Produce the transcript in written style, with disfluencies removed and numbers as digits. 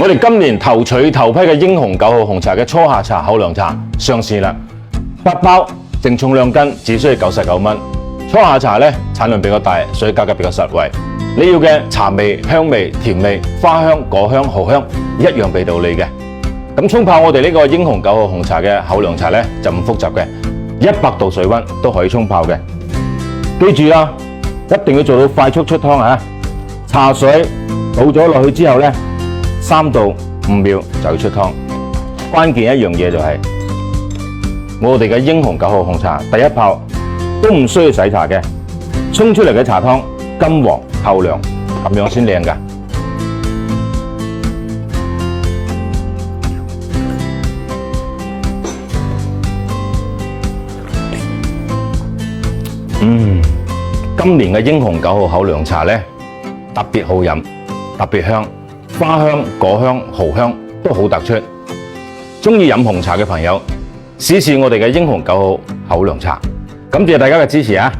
我哋今年頭批嘅英雄9號紅茶嘅初夏茶口糧茶上市啦，8包，淨重量斤，只需要99蚊。初夏茶呢，產量比較大，所以價格比較實惠。你要嘅茶味、香味、甜味、花香、果香、荷香一樣俾到你嘅。咁沖泡我哋呢個英雄9號紅茶嘅口糧茶呢，就唔複雜嘅，100度水溫都可以沖泡嘅。記住啦，一定要做到快速出湯啊！茶水倒咗落去之後呢，3到5秒就要出湯。關鍵一樣嘢就係我哋嘅英雄9號紅茶第一泡都唔需要洗茶嘅，沖出嚟嘅茶湯金黃透亮，咁樣先靚㗎。今年嘅英雄9號口糧茶呢，特別好飲，特別香，花香、果香、荷香都好突出。鍾意飲紅茶嘅朋友，試試我哋嘅英雄9號口糧茶。感謝大家嘅支持啊！